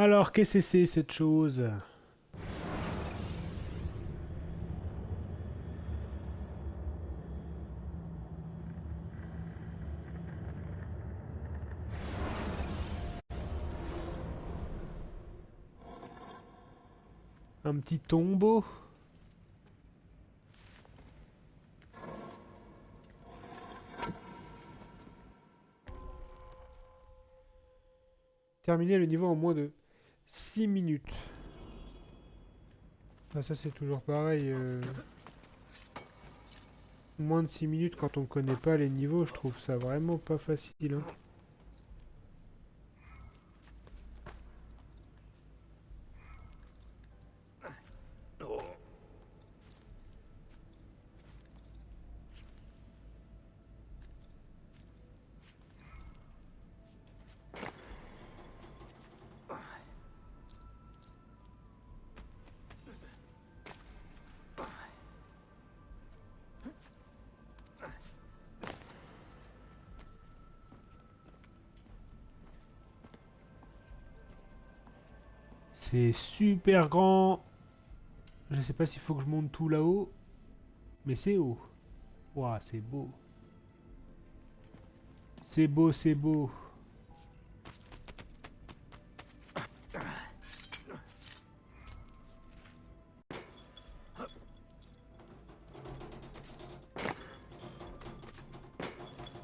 Alors, qu'est-ce que c'est cette chose? Un petit tombeau? Terminer le niveau en moins de 6 minutes. Ah, ça c'est toujours pareil. Moins de 6 minutes quand on connaît pas les niveaux, je trouve ça vraiment pas facile. Hein. C'est super grand. Je sais pas s'il faut que je monte tout là-haut, mais c'est haut. Ouah, c'est beau. C'est beau, c'est beau.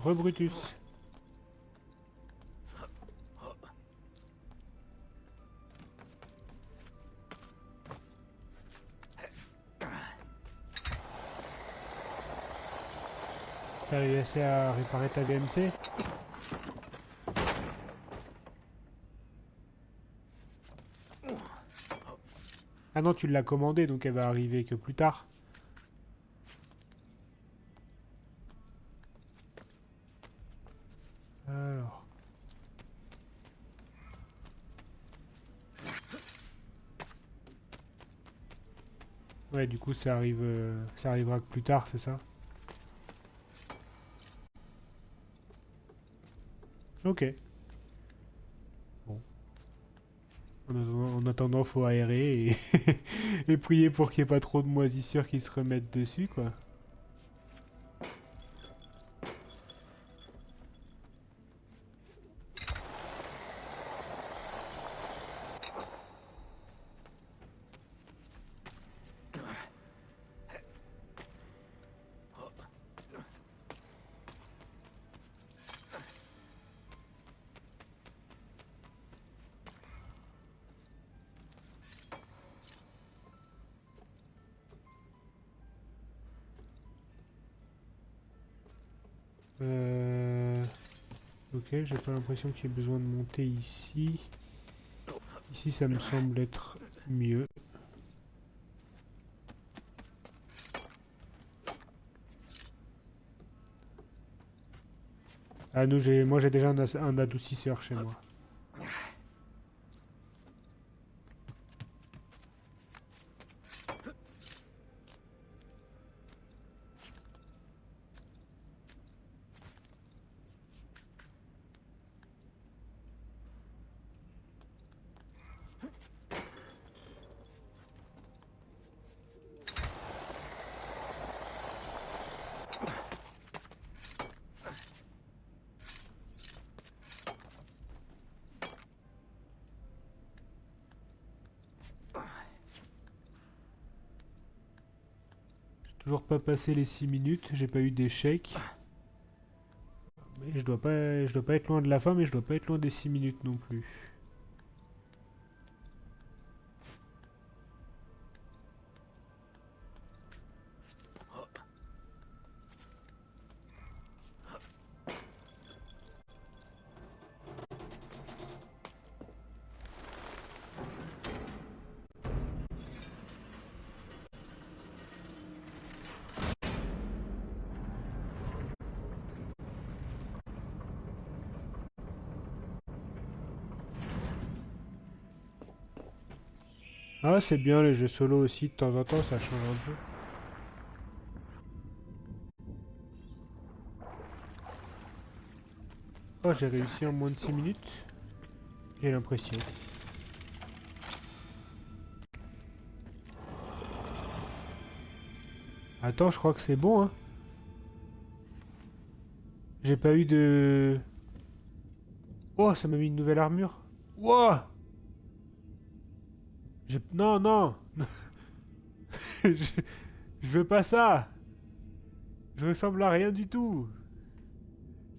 Rebrutus. T'as réussi à réparer ta VMC? Ah non, tu l'as commandée, donc elle va arriver que plus tard. Alors. Ouais, du coup, ça arrive, ça arrivera que plus tard, c'est ça? Ok. Bon. En attendant, faut aérer et, et prier pour qu'il n'y ait pas trop de moisissures qui se remettent dessus, quoi. Euh... Ok, j'ai pas l'impression qu'il y ait besoin de monter ici. Ici, ça me semble être mieux. Ah, moi j'ai déjà un adoucisseur chez moi. Toujours pas passé les 6 minutes, j'ai pas eu d'échec. Mais je dois pas être loin de la fin, mais je dois pas être loin des 6 minutes non plus. Ah, c'est bien les jeux solo aussi, de temps en temps, ça change un peu. Oh, j'ai réussi en moins de 6 minutes. J'ai l'impression. Attends, je crois que c'est bon, hein. J'ai pas eu de... Oh, ça m'a mis une nouvelle armure. Wow. Non, non. je... je veux pas ça. Je ressemble à rien du tout.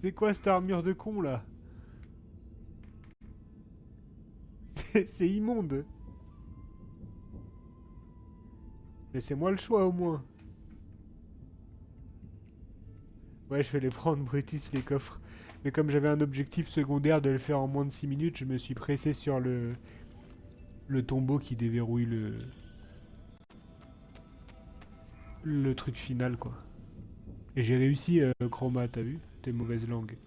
C'est quoi cette armure de con, là? C'est immonde. Laissez-moi le choix, au moins. Ouais, je vais les prendre, Brutus, les coffres. Mais comme j'avais un objectif secondaire de le faire en moins de 6 minutes, je me suis pressé sur le tombeau qui déverrouille le truc final, quoi. Et j'ai réussi, Chroma, t'as vu? Tes mauvaises langues.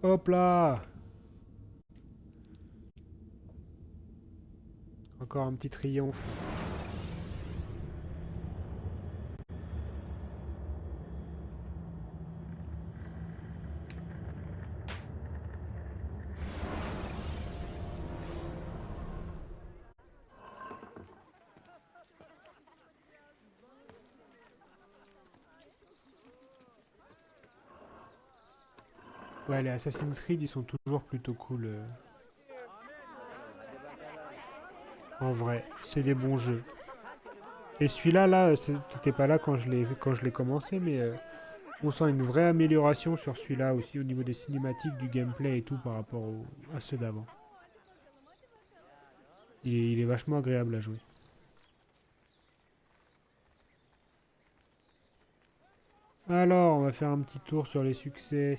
Hop là! Encore un petit triomphe. Ouais, les Assassin's Creed, ils sont toujours plutôt cool. En vrai, c'est des bons jeux. Et celui-là, là, t'étais pas là quand je l'ai commencé, mais on sent une vraie amélioration sur celui-là aussi au niveau des cinématiques, du gameplay et tout par rapport à ceux d'avant. Il est vachement agréable à jouer. Alors, on va faire un petit tour sur les succès.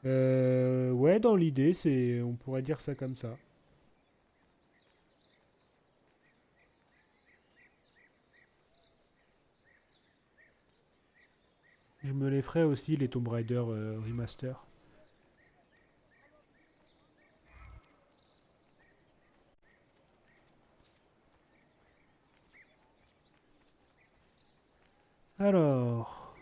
Ouais, dans l'idée, on pourrait dire ça comme ça. Je me les ferai aussi, les Tomb Raider Remaster. Alors,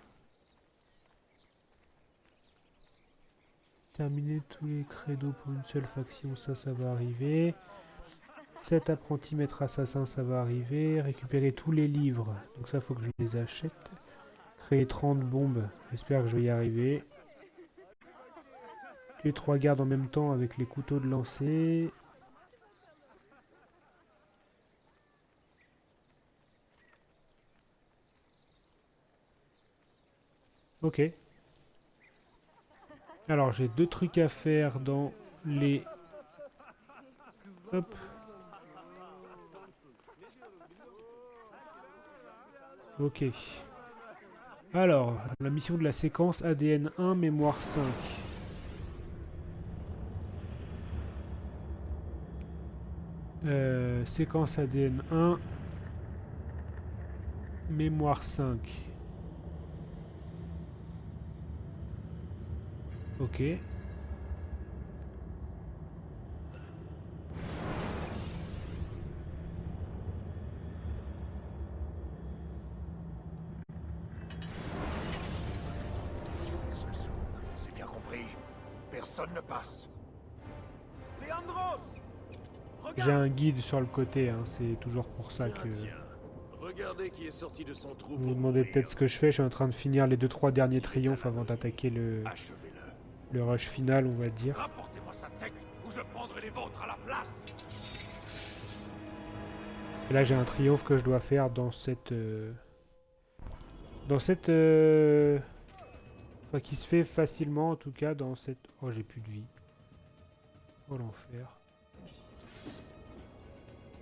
terminer tous les credos pour une seule faction, ça va arriver. 7 apprentis maîtres assassins, ça va arriver. Récupérer tous les livres, donc ça faut que je les achète. Créer 30 bombes, j'espère que je vais y arriver. Tuer 3 gardes en même temps avec les couteaux de lancer. Ok. Alors j'ai 2 trucs à faire dans les... Hop. Ok. Alors, la mission de la séquence ADN 1, mémoire 5. Séquence ADN 1, mémoire 5. Ok. C'est bien compris. Personne ne passe. Leandros! J'ai un guide sur le côté, hein, c'est toujours pour ça que... Regardez qui est sorti de son trou. Vous vous demandez peut-être ce que je fais, je suis en train de finir les 2-3 derniers triomphes avant d'attaquer le rush final, on va dire. Rapportez-moi sa tête ou je prendrai les vôtres à la place. Et là j'ai un triomphe que je dois faire dans cette... Enfin qui se fait facilement en tout cas dans cette... Oh j'ai plus de vie. Oh l'enfer.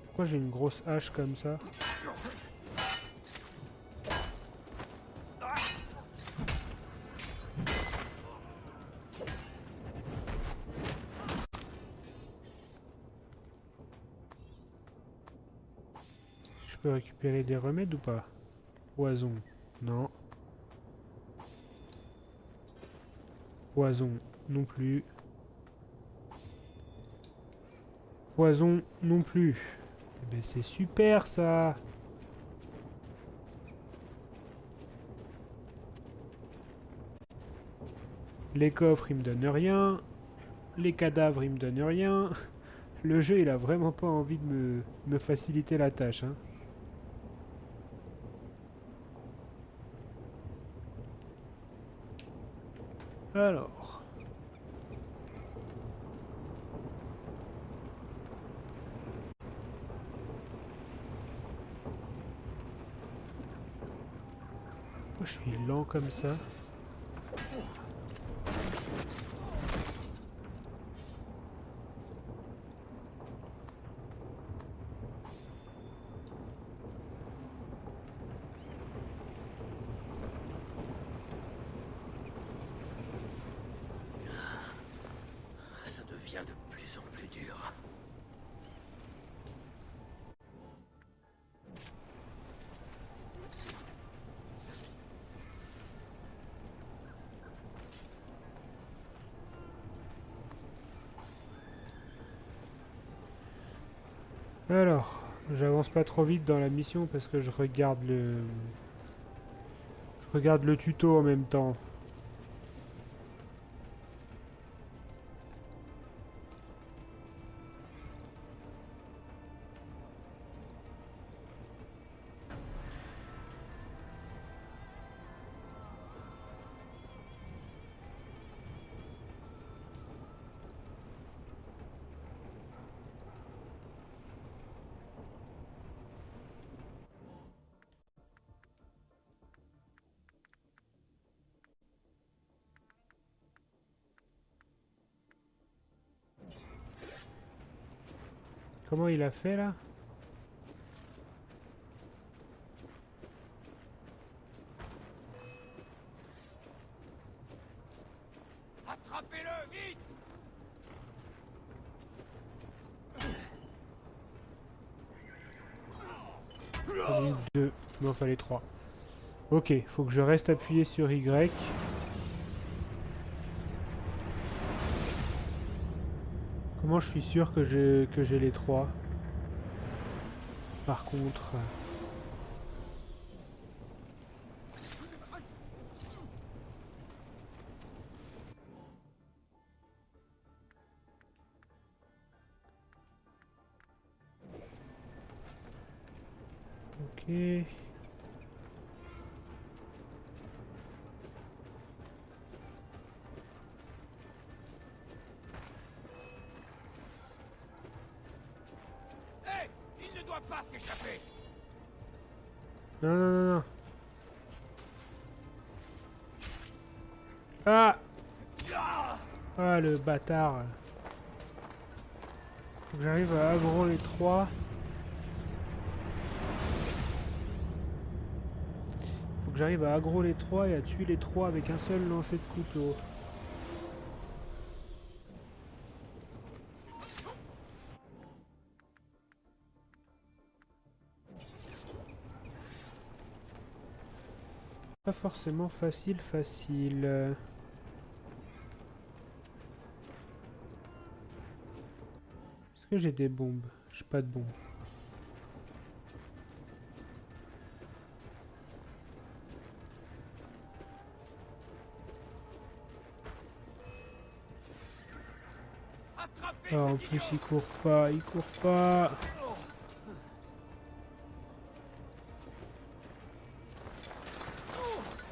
Pourquoi j'ai une grosse hache comme ça? Je peux récupérer des remèdes ou pas? Poison. Non. Poison. Non plus. Poison non plus. Eh ben, c'est super ça. Les coffres, ils me donnent rien. Les cadavres, ils me donnent rien. Le jeu, il a vraiment pas envie de me faciliter la tâche. Hein. Alors. Moi, je suis lent comme ça. Ça devient de plus en plus dur. Alors, j'avance pas trop vite dans la mission parce que je regarde le tuto en même temps. Comment il a fait là? Attrapez-le, vite! J'en ai eu 2. Il m'en fallait 3. Ok, faut que je reste appuyé sur Y. Comment je suis sûr que j'ai les 3? Par contre... Ok... Hé! Il ne doit pas s'échapper! Non, non, non, non. Ah! Ah, le bâtard. Faut que j'arrive à aggro les 3. Faut que j'arrive à aggro les 3 et à tuer les 3 avec un seul lancer de couteau. Pas forcément facile, facile. Est-ce que j'ai des bombes? J'ai pas de bombes. Attrapez Ah, en cet plus idiot! il court pas, il court pas.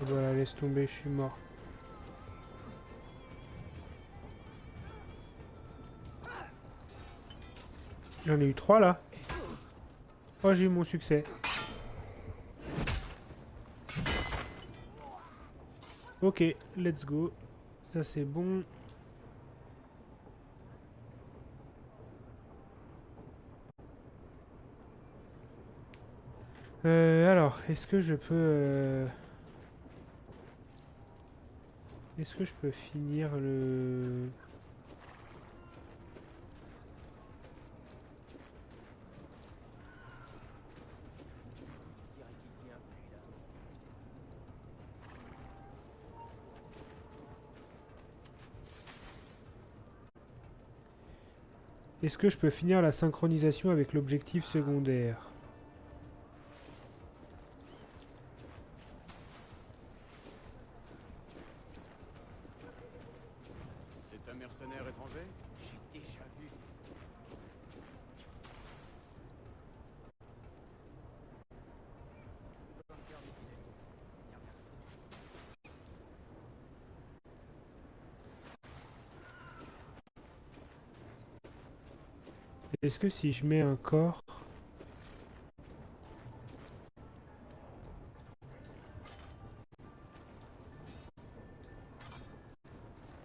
Et voilà, laisse tomber, je suis mort. J'en ai eu 3 là. Oh, j'ai eu mon succès. Ok, let's go. Ça c'est bon. Alors, est-ce que je peux... Est-ce que je peux finir le... Est-ce que je peux finir la synchronisation avec l'objectif secondaire? C'est un mercenaire étranger? J'ai déjà vu. Est-ce que si je mets un corps...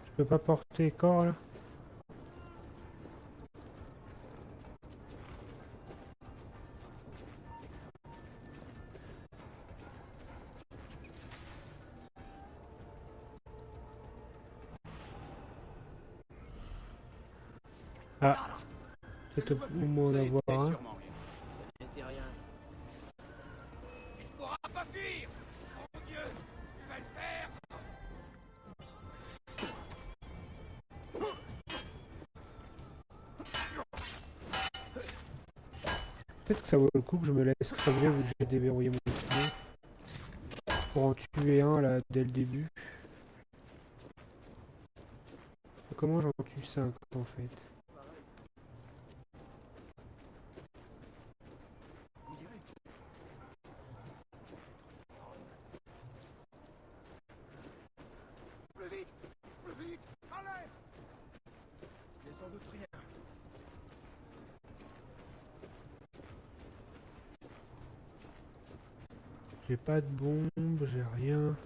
Je peux pas porter corps là? Ah, peut-être au moment Ça d'avoir était un. sûrement rien. Ça n'était rien. Il ne pourra pas fuir. Mon Dieu, tu vas le faire. Peut-être que ça vaut le coup que je me laisse crever vu que j'ai déverrouillé mon feu. Pour en tuer un là dès le début. Comment j'en tue 5 en fait? Plus vite, plus vite. Allez. J'ai sans doute rien. J'ai pas de bombe, j'ai rien.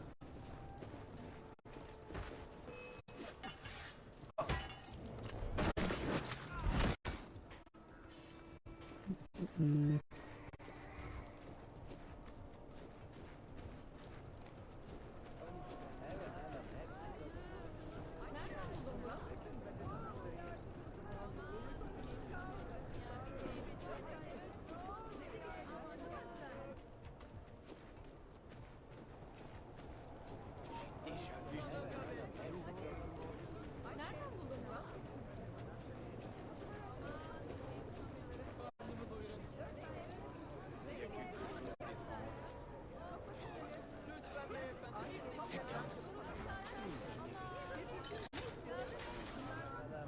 Hmm. Déjà vu ça.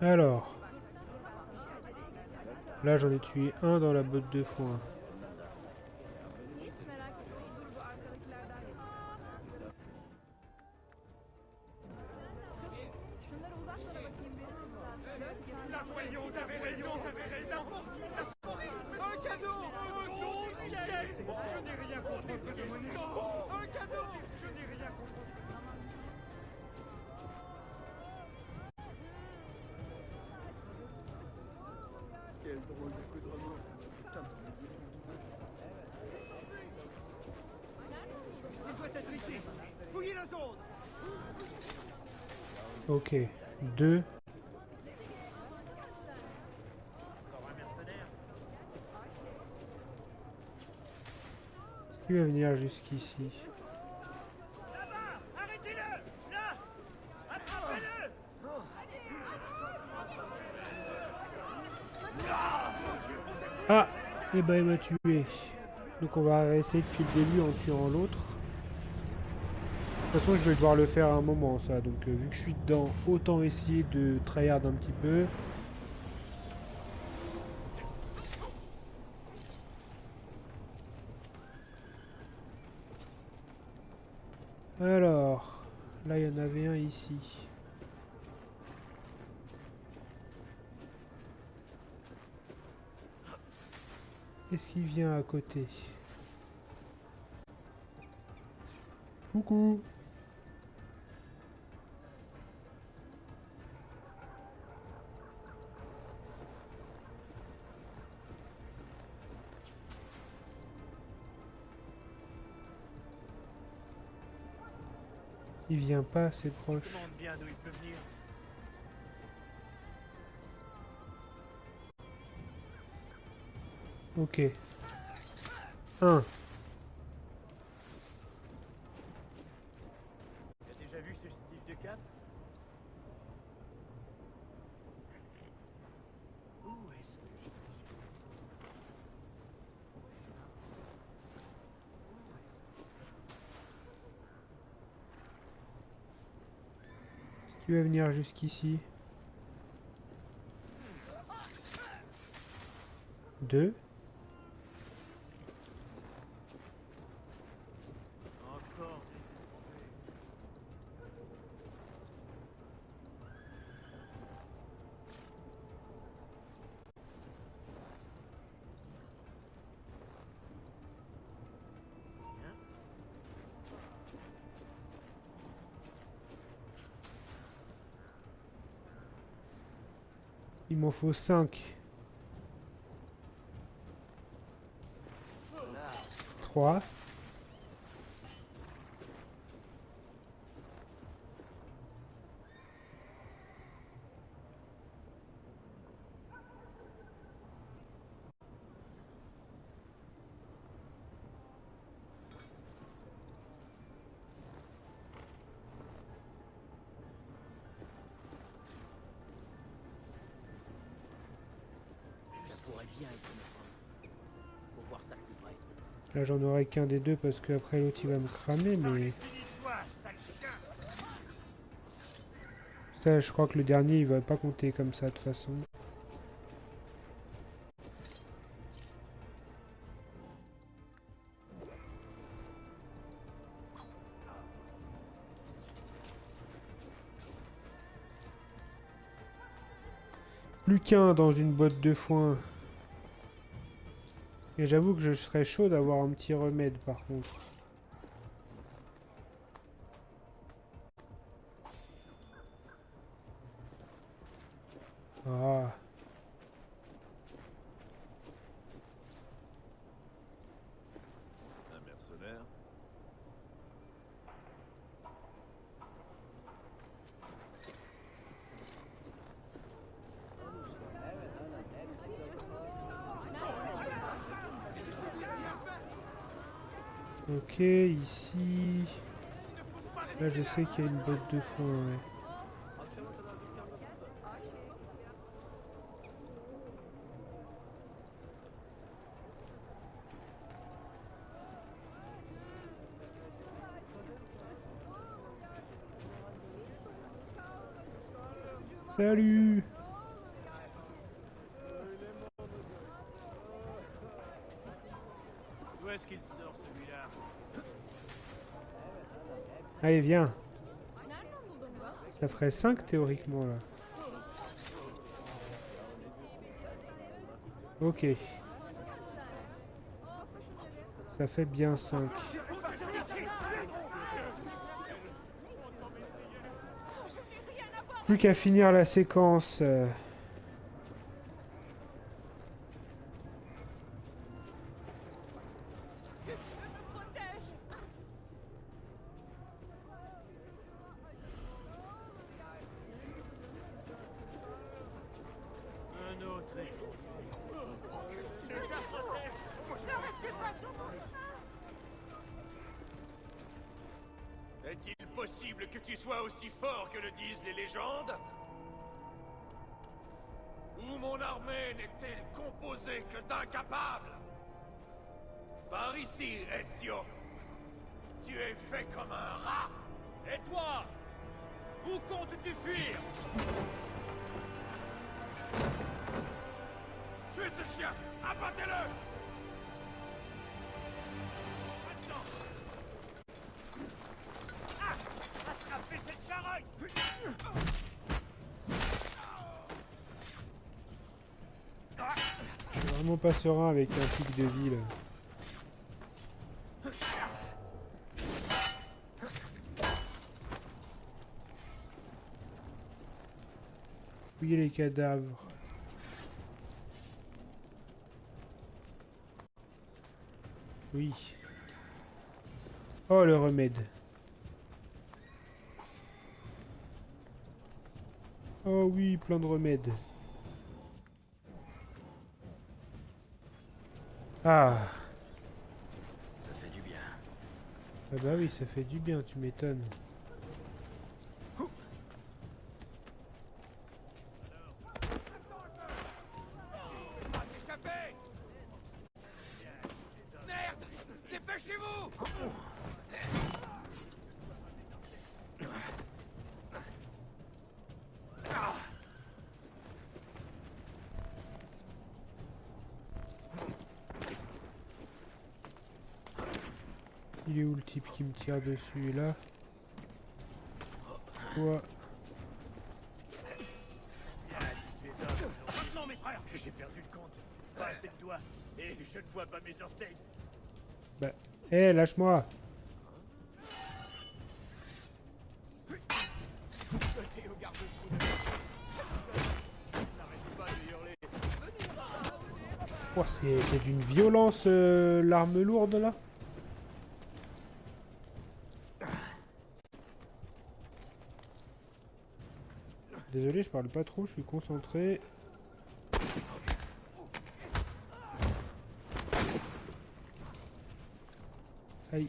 Alors. Là j'en ai tué un dans la botte de foin. Hiç merak etmeyin. Dur bu arkadakilerden Kız, şunları uzaklara bakayım bir. Dön geri. La voyons, vous avez raison, vous avez raison. Un cadeau. Un don du ciel. Je n'ai rien contre peu de monnaie. Un cadeau. Je n'ai rien contre. Quel drôle de coudrament. Il doit être ici. Fouillez la zone. Ok. 2. Est-ce qu'il va venir jusqu'ici? Arrêtez-le. Là. Attrapez-le. Ah! Et ben il m'a tué. Donc on va essayer depuis le début en tuant l'autre. De toute façon je vais devoir le faire à un moment ça. Donc vu que je suis dedans, autant essayer de tryhard un petit peu. Alors, là il y en avait un ici. Est-ce qu'il vient à côté? Coucou! Il vient pas assez proche. Demande bien d'où il peut venir. Ok. 1. T'as déjà vu ce style de cap? Où Qui va venir jusqu'ici? 2. Encore des... Il m'en faut 5. 3. Ça pourrait bien être une preuve. Faut voir ça de plus près. Là, j'en aurai qu'un des deux parce que après l'autre il va me cramer, mais ça, je crois que le dernier il va pas compter comme ça de toute façon. Plus qu'un dans une botte de foin. Et j'avoue que je serais chaud d'avoir un petit remède par contre. Ah. Un mercenaire? Ok, ici... Là, je sais qu'il y a une botte de foin, ouais. Salut! D'où est-ce qu'il sort celui-là? Allez, viens. Ça ferait 5 théoriquement là. Ok. Ça fait bien 5. Plus qu'à finir la séquence. Un autre Est-il possible que tu sois aussi fort que le disent les légendes? Ou mon armée n'est-elle composée que d'incapables? Par ici, Ezio. Tu es fait comme un rat. Et toi? Où comptes-tu fuir? Tuez ce chien! Abattez-le! Maintenant! Ah! Attrapez cette charogne! Je suis vraiment pas serein avec un pic de vie là. Fouiller les cadavres. Oui. Oh, le remède. Oh oui, plein de remèdes. Ah. Ça fait du bien. Ah bah oui, ça fait du bien, tu m'étonnes. Échappez! Merde! Dépêchez-vous! Il est où le type qui me tire dessus là? Quoi? Non, mes frères, j'ai perdu le compte. Pas assez de doigts. Et je ne vois pas mes orteils. Bah, hé, lâche-moi! Théo, garde-le. N'arrête pas de hurler. Oh, c'est d'une violence l'arme lourde là. Désolé, je parle pas trop, je suis concentré. Aïe.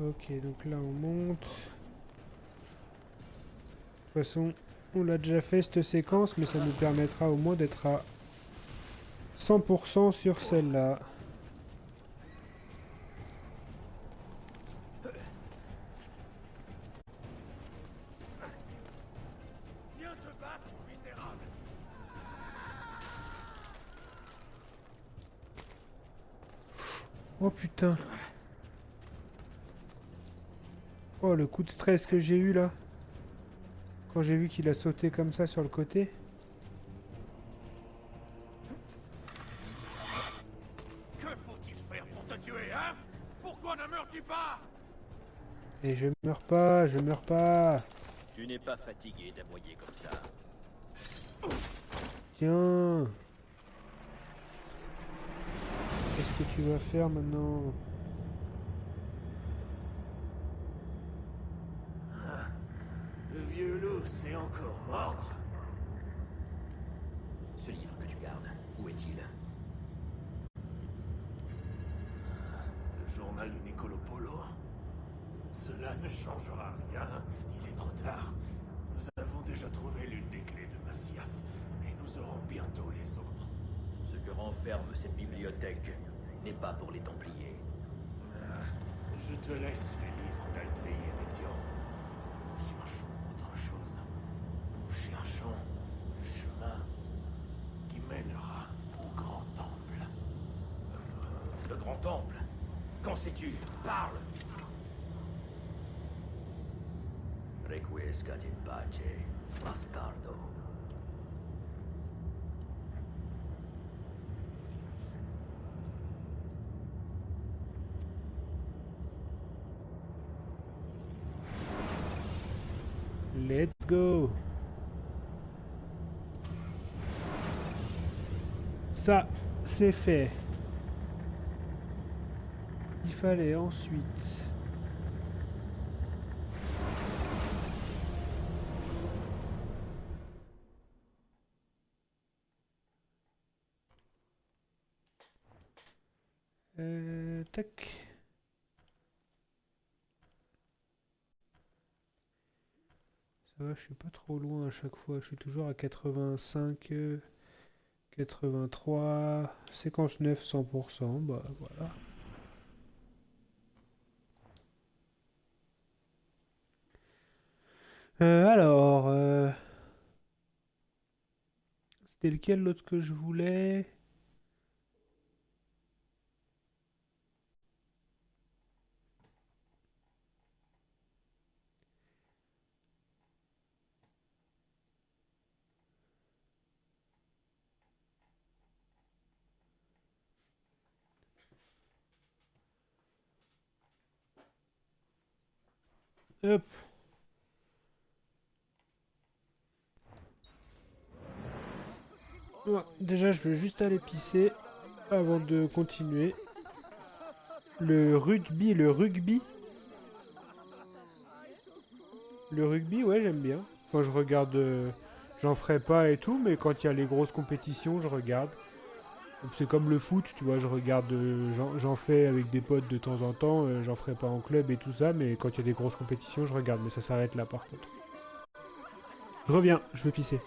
Ok, donc là on monte. De toute façon, on l'a déjà fait cette séquence, mais ça nous permettra au moins d'être à 100% sur celle-là. Viens te battre, misérable. Oh putain. Oh, le coup de stress que j'ai eu là. Quand j'ai vu qu'il a sauté comme ça sur le côté. Que faut-il faire pour te tuer, hein? Pourquoi ne meurs-tu pas? Et je meurs pas, je meurs pas. Tu n'es pas fatigué d'aboyer comme ça. Tiens. Qu'est-ce que tu vas faire maintenant? Le vieux loup sait encore mordre. Ce livre que tu gardes, où est-il? Le journal de Niccolo Polo. Cela ne changera rien. Il est trop tard. Nous avons déjà trouvé l'une des clés de Masyaf. Et nous aurons bientôt les autres. Ce que renferme cette bibliothèque n'est pas pour les Templiers. Je te laisse les livres d'Altri et Ezio. Nous cherchons autre chose. Nous cherchons le chemin qui mènera au grand temple. Le grand temple? Qu'en sais-tu? Parle! Requiescat in pace, bastardo. Let's go. Ça, c'est fait. Il fallait ensuite... tac. Ça va, je suis pas trop loin à chaque fois. Je suis toujours à 85, 83, séquence 9, 100%. Bah voilà. Alors, c'était lequel l'autre que je voulais? Hop. Ouais, déjà, je veux juste aller pisser avant de continuer. Le rugby, le rugby. Le rugby, ouais, j'aime bien. Enfin, je regarde... j'en ferai pas et tout, mais quand il y a les grosses compétitions, je regarde. Donc, c'est comme le foot, tu vois, je regarde... j'en fais avec des potes de temps en temps. J'en ferai pas en club et tout ça, mais quand il y a des grosses compétitions, je regarde. Mais ça s'arrête là, par contre. Je reviens, je vais pisser.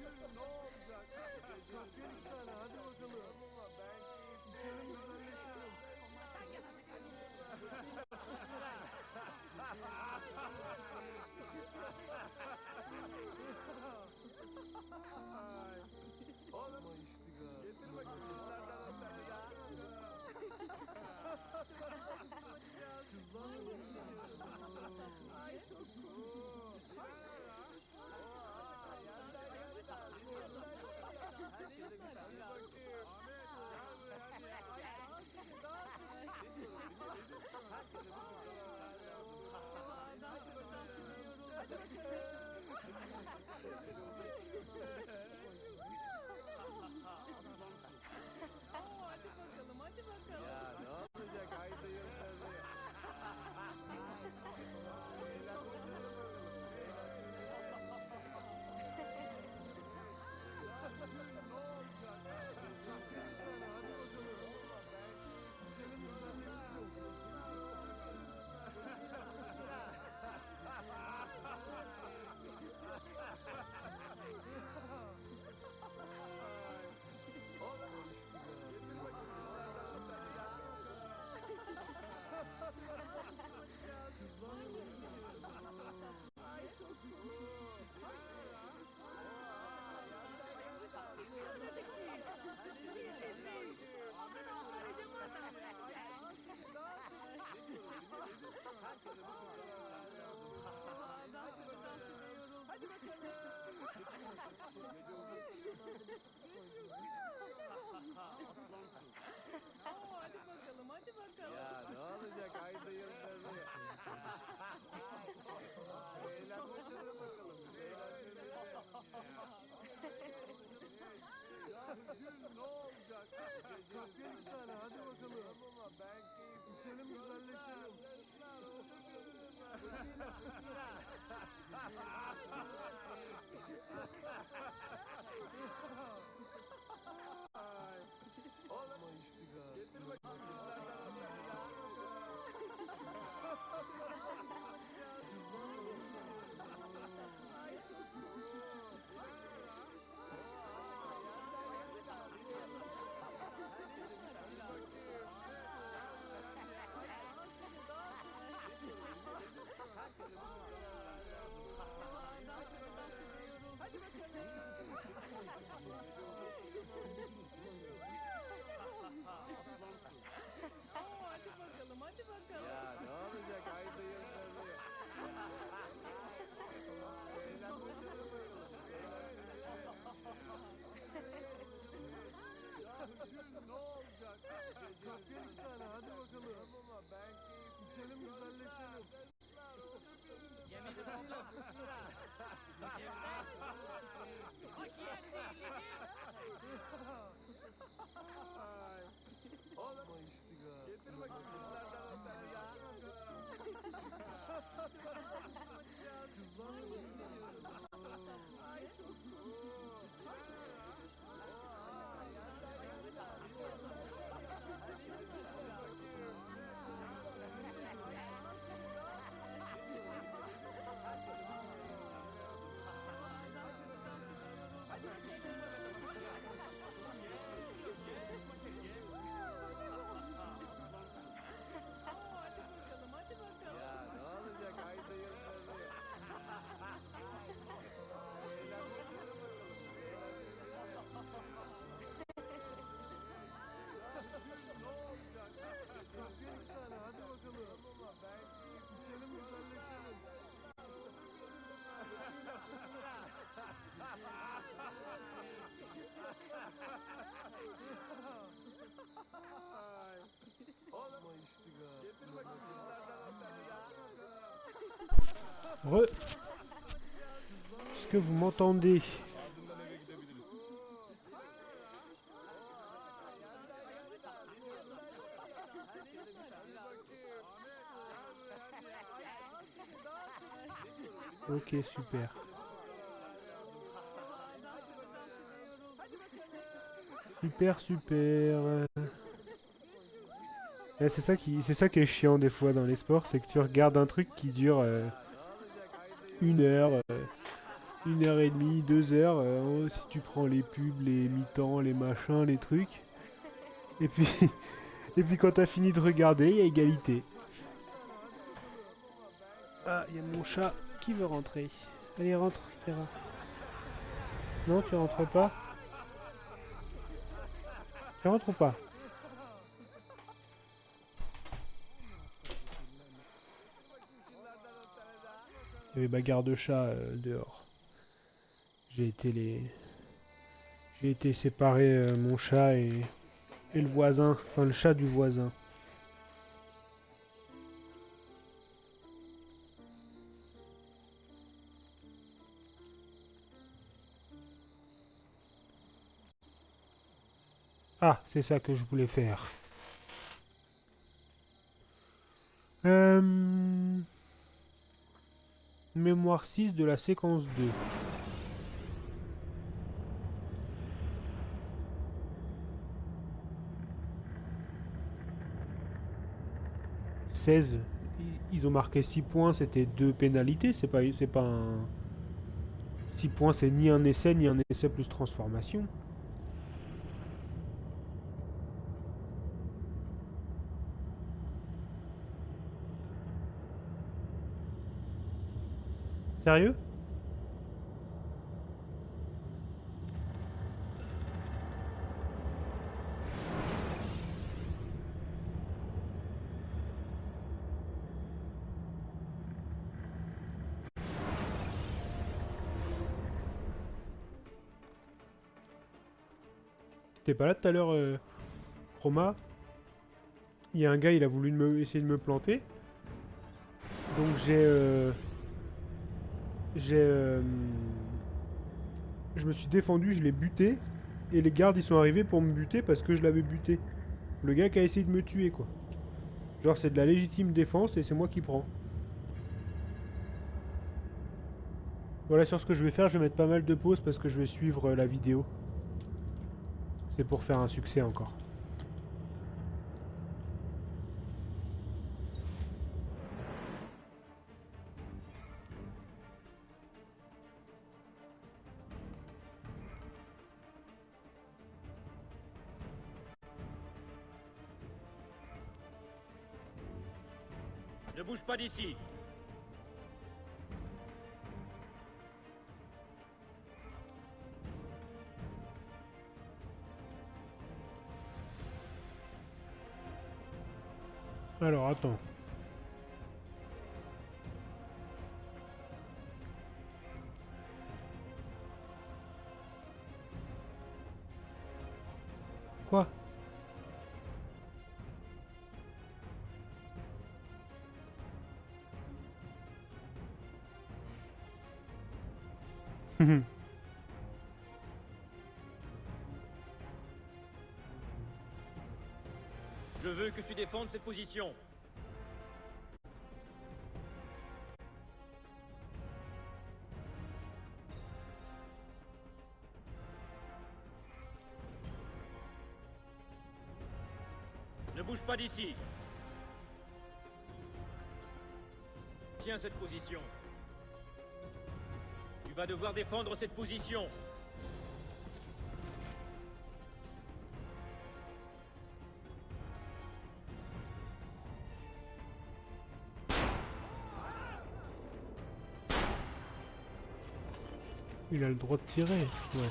Ne olacak? Köfte bir tane hadi bakalım. Ama ben içelim güzelleşelim. Ay. Oğlum getir bakayım şunlardan bir tane daha. Kızlarla mı gidiyorsun? Ay çok cool. Herkese bir tane bakayım. Ahmet gel buraya hadi. Herkese Hadi bakalım, hadi bakalım. Ya ne olacak ayda yılları? Ne olacak? Köfte bir tane hadi bakalım. İçelim güzelleşelim. Oğlum getir bakayım şunlardan bir tane daha. Kızlarla mı gidiyorsun? Ay çok cool. Hadi bakalım. Hadi bakalım, hadi bakalım. Ya ne olacak ayda yılları? Eğlenmesene bakalım. Ya Gül ne olacak? Köfte bir tane hadi bakalım. Ama ben içelim güzelleşelim. Ay. Oğlum getir bakayım şunlardan bir tane daha. Ay çok Hadi bakalım. Hadi bakalım, hadi bakalım. Ya ne olacak ayda yılları? Eğlenmesene bakalım. Ya Gül ne olacak? Köfte bir tane hadi bakalım. Ama ben içelim güzelleşelim. Yemedi oğlum. Hoş geldin. Ay. Oğlum getir bakayım şunlardan bir tane daha. Kızlarla mı gidiyorsun? Ay çok cool. Hadi bakalım, hadi bakalım. Ya ne olacak ayda yılları? Eğlenmesene bakalım. Ne olacak? Köfte bir tane hadi bakalım. Ama ben içelim güzelleşelim. Ay. Oğlum getir bakayım şunlardan bir tane daha. Est-ce que vous m'entendez? Ok, super. Super, super. Et c'est ça qui est chiant des fois dans les sports, c'est que tu regardes un truc qui dure 1 heure. 1h30, 2 heures, si tu prends les pubs, les mi-temps, les machins, les trucs. Et puis, et puis quand t'as fini de regarder, il y a égalité. Ah, il y a mon chat qui veut rentrer. Allez, rentre, Ferra. Non, tu rentres pas? Tu rentres ou pas? Il y avait bagarre de chat dehors. J'ai été séparer mon chat et le voisin, enfin le chat du voisin. Ah, c'est ça que je voulais faire. Mémoire 6 de la séquence 2. Ils ont marqué 6 points, c'était 2 pénalités, c'est pas un... 6 points, c'est ni un essai plus transformation. Sérieux? T'es pas là tout à l'heure, Chroma? Il y a un gars, il a voulu essayer de me planter. Donc je me suis défendu, je l'ai buté. Et les gardes, ils sont arrivés pour me buter parce que je l'avais buté. Le gars qui a essayé de me tuer, quoi. Genre, c'est de la légitime défense et c'est moi qui prends. Voilà sur ce que je vais faire, je vais mettre pas mal de pauses parce que je vais suivre la vidéo. C'est pour faire un succès encore. Ne bouge pas d'ici. Alors, attends. Quoi? Je veux que tu défendes cette position. Ne bouge pas d'ici. Tiens cette position. Tu vas devoir défendre cette position. Il a le droit de tirer. Ouais.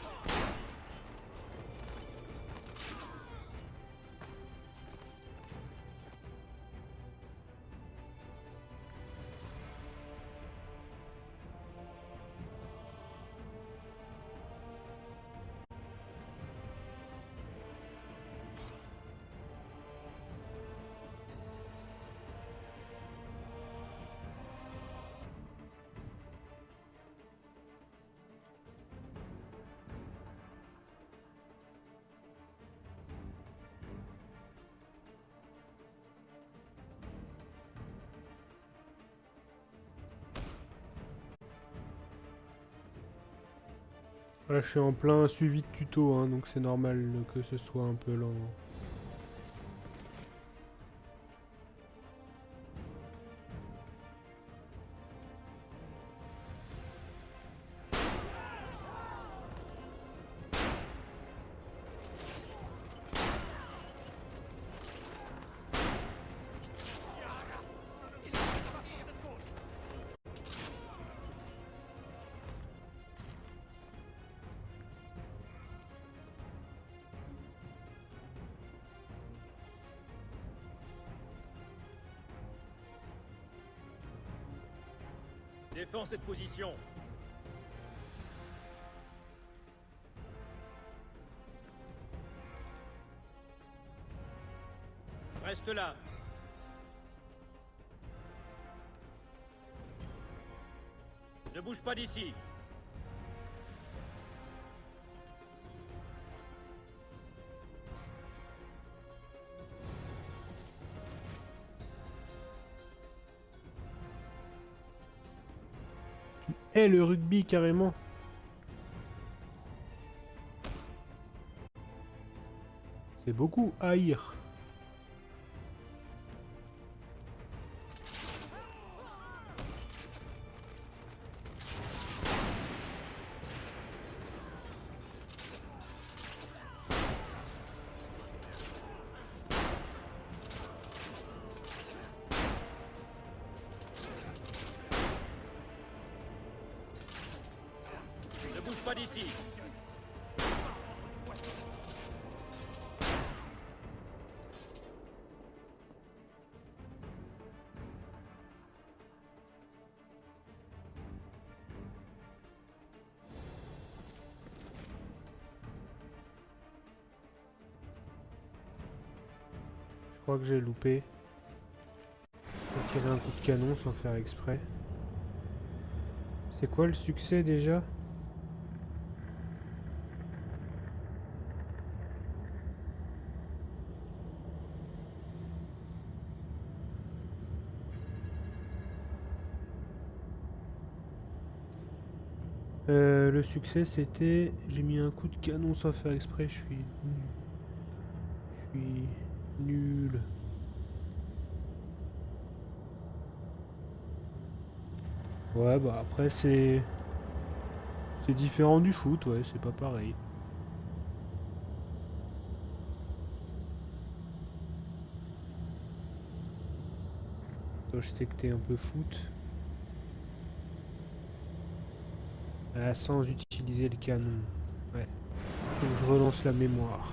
Là, je suis en plein suivi de tuto, hein, donc c'est normal que ce soit un peu lent. Défends cette position. Reste là. Ne bouge pas d'ici. Eh, le rugby, carrément. C'est beaucoup haïr. Ne bouge pas d'ici. Je crois que j'ai loupé. J'ai tiré un coup de canon sans faire exprès. C'est quoi le succès déjà? Le succès c'était... J'ai mis un coup de canon sans faire exprès, je suis nul. Ouais, bah après c'est différent du foot, ouais, c'est pas pareil. Toi, je sais que t'es un peu foot. Ah, sans utiliser le canon. Ouais. Faut que je relance la mémoire.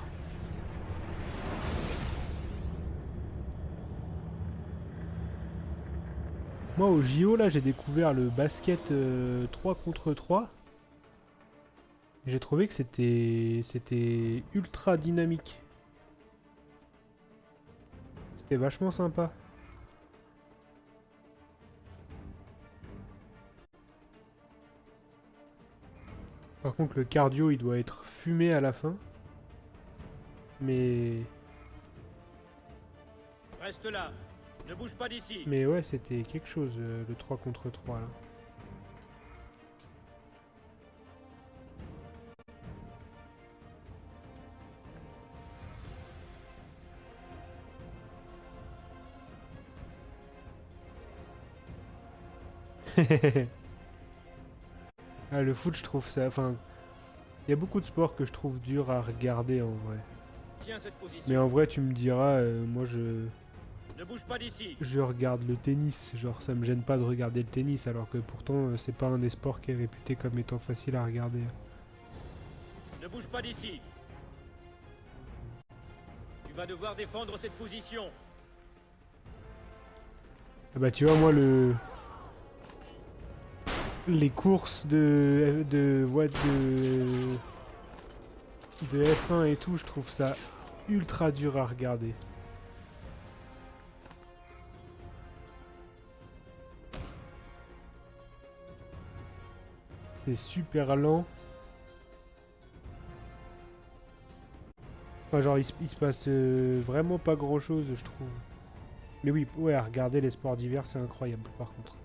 Moi au JO là j'ai découvert le basket 3 contre 3. J'ai trouvé que c'était ultra dynamique. C'était vachement sympa. Par contre le cardio il doit être fumé à la fin. Mais Reste là. Ne bouge pas d'ici. mais ouais c'était quelque chose le 3 contre 3 là. Ah, le foot, je trouve ça. Enfin, il y a beaucoup de sports que je trouve dur à regarder en vrai. Tiens cette position. Mais en vrai, tu me diras, moi Ne bouge pas d'ici. je regarde le tennis. Genre, ça me gêne pas de regarder le tennis, alors que pourtant, c'est pas un des sports qui est réputé comme étant facile à regarder. Ne bouge pas d'ici. Tu vas devoir défendre cette position. Ah bah, tu vois, moi, les courses de F1 et tout, je trouve ça ultra dur à regarder. C'est super lent. Enfin, genre, il se passe vraiment pas grand chose, je trouve. Mais oui, ouais, à regarder les sports d'hiver, c'est incroyable, par contre.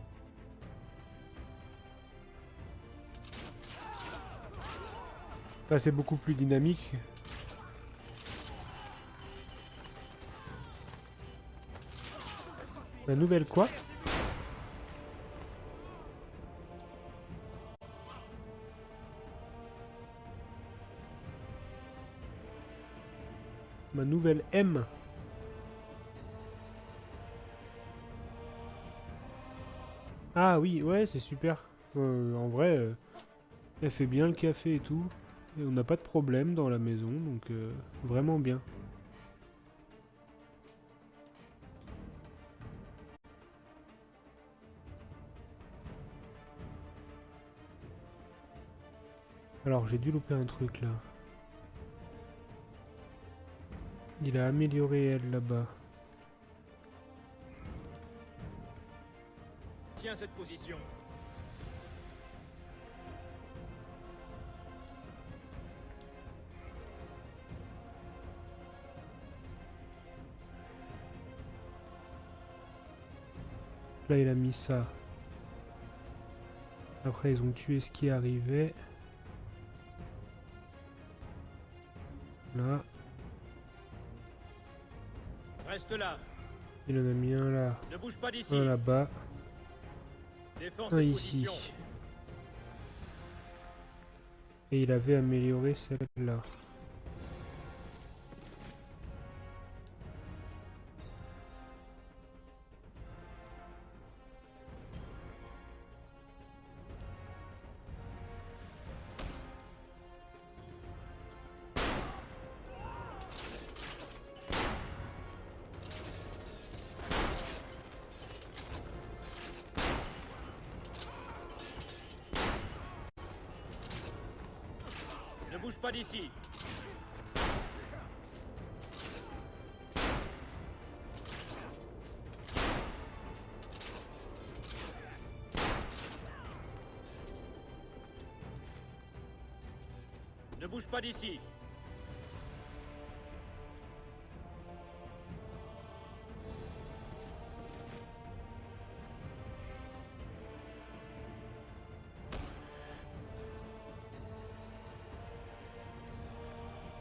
Là, c'est beaucoup plus dynamique. La nouvelle quoi? Ma nouvelle M. Ah oui, ouais, c'est super. En vrai, elle fait bien le café et tout. Et on n'a pas de problème dans la maison, donc vraiment bien. Alors j'ai dû louper un truc là. Il a amélioré elle là-bas. Tiens cette position. Là il a mis ça. Après ils ont tué ce qui arrivait. Là. Reste là. Il en a mis un là. Ne bouge pas d'ici. Un là-bas. Défends Un cette ici. position. Et il avait amélioré celle-là. Ne bouge pas d'ici. Ne bouge pas d'ici.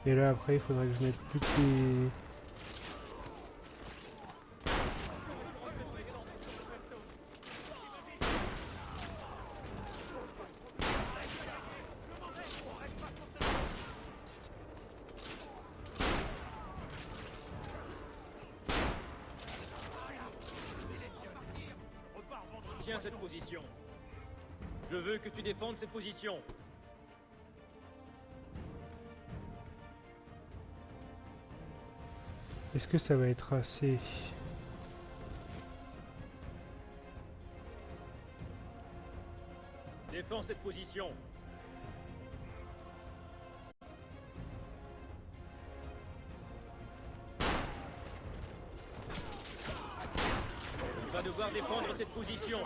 Et là après il faudrait que je mette toutes les... Tiens cette position. Je veux que tu défendes cette position. Est-ce que ça va être assez? Défends cette position. Tu vas devoir défendre cette position.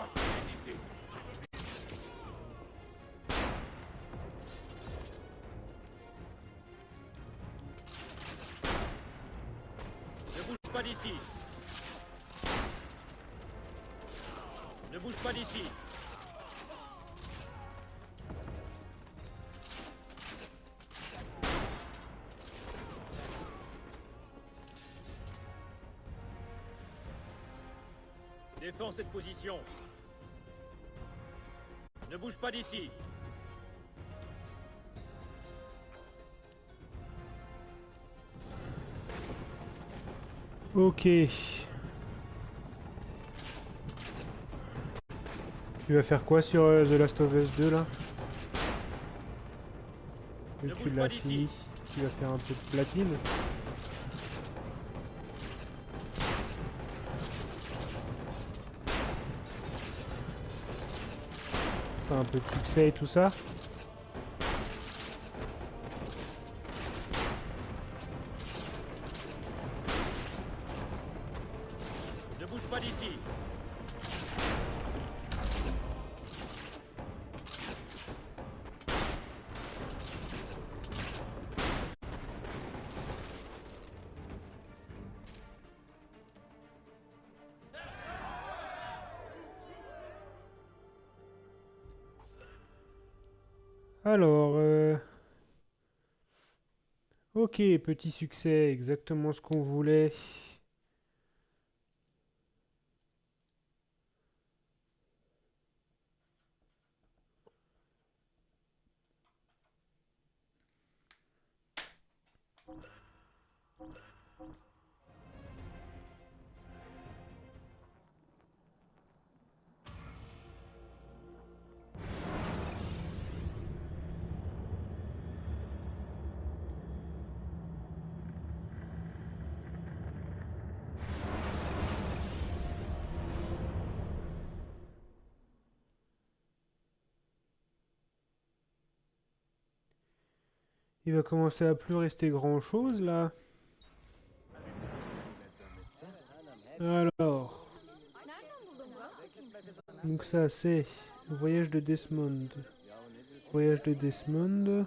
Ne bouge pas d'ici. Ne bouge pas d'ici. Défends cette position. Ne bouge pas d'ici. Ok. Tu vas faire quoi sur The Last of Us 2 là? Vu Ne que tu bouge l'as pas d'ici. fini, tu vas faire un peu de platine. Faire un peu de succès et tout ça. Ne bouge pas d'ici. Alors, ok, petit succès, exactement ce qu'on voulait. Il va commencer à plus rester grand chose là. Alors, donc ça c'est Voyage de Desmond. Voyage de Desmond.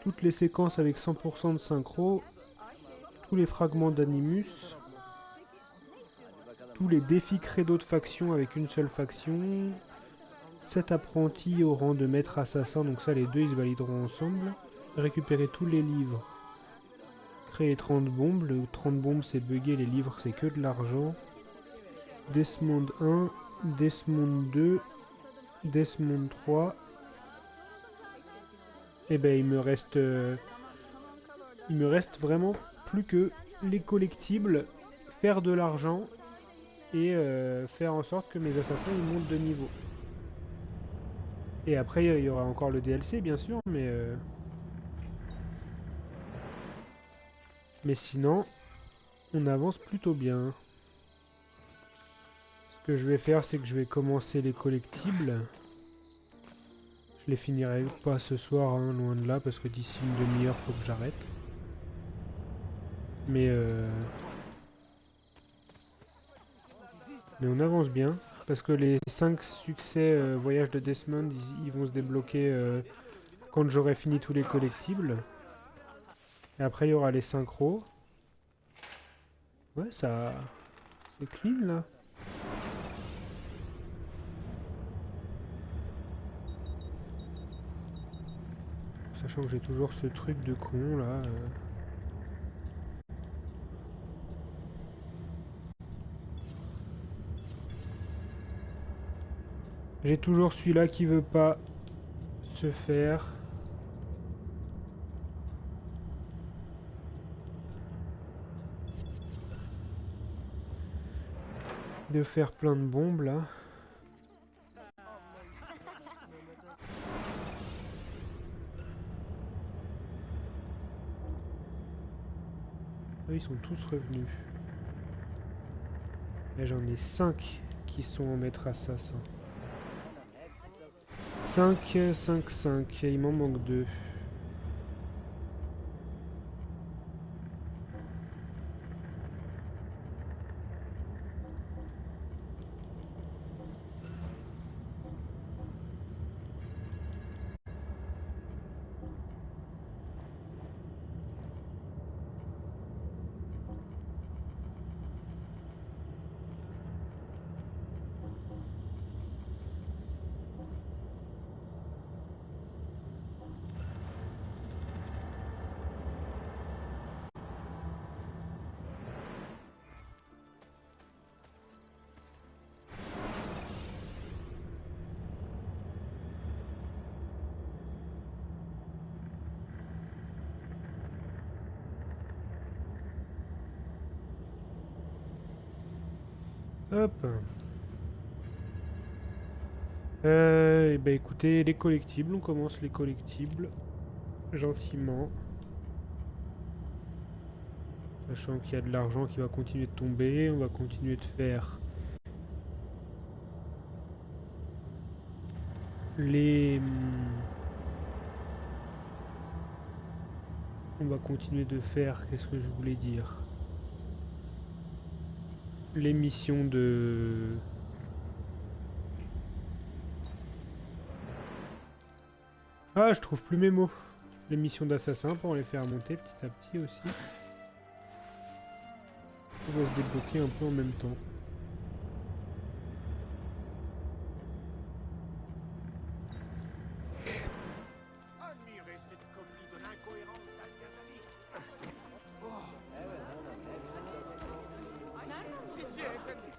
Toutes les séquences avec 100% de synchro. Tous les fragments d'Animus. Tous les défis credo de faction avec une seule faction. 7 apprentis au rang de maître assassin, donc ça les deux ils se valideront ensemble. Récupérer tous les livres. Créer 30 bombes, le 30 bombes c'est buggé, les livres c'est que de l'argent. Desmond 1, Desmond 2, Desmond 3. Et ben il me reste vraiment plus que les collectibles, faire de l'argent et faire en sorte que mes assassins ils montent de niveau. Et après il y aura encore le DLC bien sûr, mais sinon on avance plutôt bien. Ce que je vais faire c'est que je vais commencer les collectibles. Je les finirai pas ce soir, hein, loin de là, parce que d'ici une demi-heure faut que j'arrête. Mais on avance bien, parce que les 5 succès voyage de Desmond, ils vont se débloquer quand j'aurai fini tous les collectibles. Et après il y aura les synchros. Ouais, ça... c'est clean là. Sachant que j'ai toujours ce truc de con là. J'ai toujours celui-là qui veut pas se faire. De faire plein de bombes là. Ils sont tous revenus. Là j'en ai 5 qui sont en maître assassin. 5, 5, 5. Il m'en manque 2. Hop. Et bah écoutez, les collectibles, on commence les collectibles gentiment. Sachant qu'il y a de l'argent qui va continuer de tomber, on va continuer de faire les... On va continuer de faire, qu'est-ce que je voulais dire? Les missions de... Ah, je trouve plus mes mots. Les missions d'assassin pour les faire monter petit à petit aussi. On va se débloquer un peu en même temps. Admirez cette copie de l'incohérence d'Al-Ghazali. Pitié, Effendi.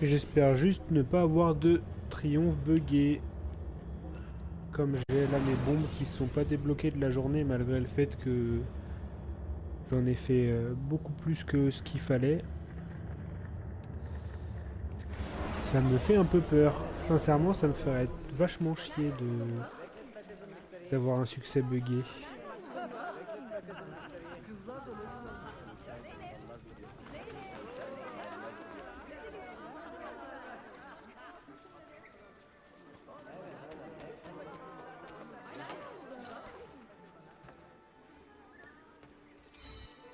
J'espère juste ne pas avoir de triomphe buggé. Comme j'ai là mes bombes qui ne sont pas débloquées de la journée malgré le fait que j'en ai fait beaucoup plus que ce qu'il fallait. Ça me fait un peu peur. Sincèrement, ça me ferait vachement chier d'avoir un succès buggé.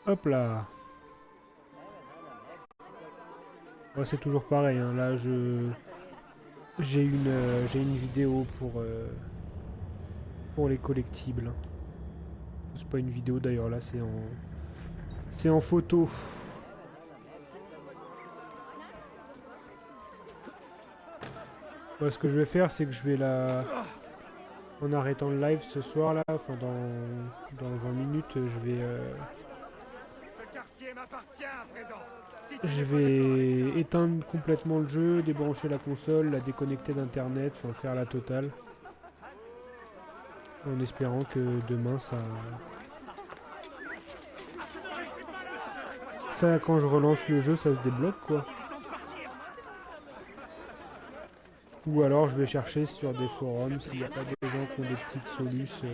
Hop là. Ouais, c'est toujours pareil, hein. Là, j'ai une vidéo pour les collectibles. C'est pas une vidéo d'ailleurs, là, c'est en photo. Ouais, ce que je vais faire, c'est que je vais en arrêtant le live ce soir, là, enfin dans 20 minutes, Ce quartier m'appartient à présent. Si je vais éteindre complètement le jeu, débrancher la console, la déconnecter d'internet, enfin faire la totale. En espérant que demain ça quand je relance le jeu, ça se débloque quoi. Ou alors je vais chercher sur des forums s'il n'y a pas des gens qui ont des petites solutions.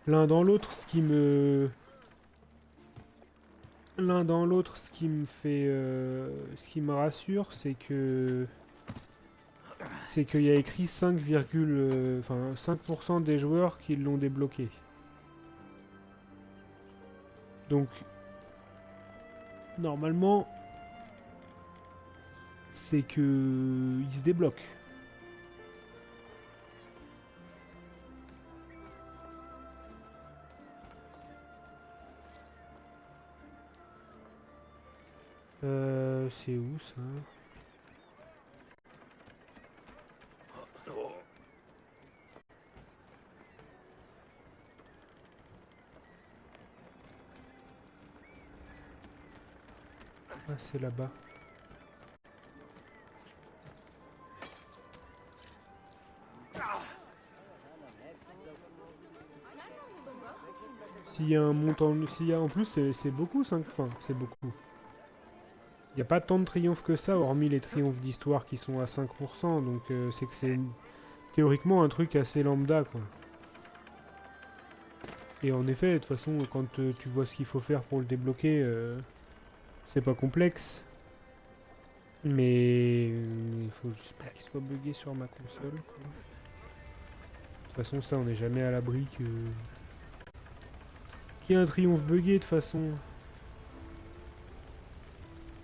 L'un dans l'autre, ce qui me ce qui me rassure, c'est qu'il y a écrit 5% des joueurs qui l'ont débloqué. Donc, normalement, c'est que il se débloque. C'est où ça? Ah, c'est là-bas. S'il y a un montant... en plus, c'est beaucoup, 5... Enfin, c'est beaucoup. Il n'y a pas tant de triomphes que ça, hormis les triomphes d'histoire qui sont à 5%, donc c'est que c'est théoriquement un truc assez lambda, quoi. Et en effet, de toute façon, quand tu vois ce qu'il faut faire pour le débloquer, c'est pas complexe. Mais il faut juste pas qu'il soit bugué sur ma console, quoi. De toute façon, ça, on n'est jamais à l'abri qu'il y ait un triomphe bugué, de toute façon.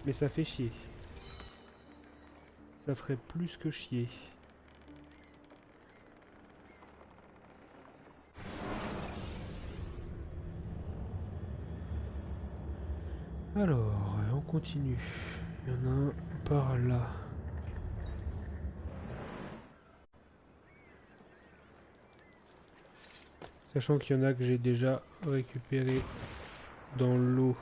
Mais ça fait chier. Ça ferait plus que chier. Alors, on continue. Il y en a un par là. Sachant qu'il y en a que j'ai déjà récupéré dans l'eau.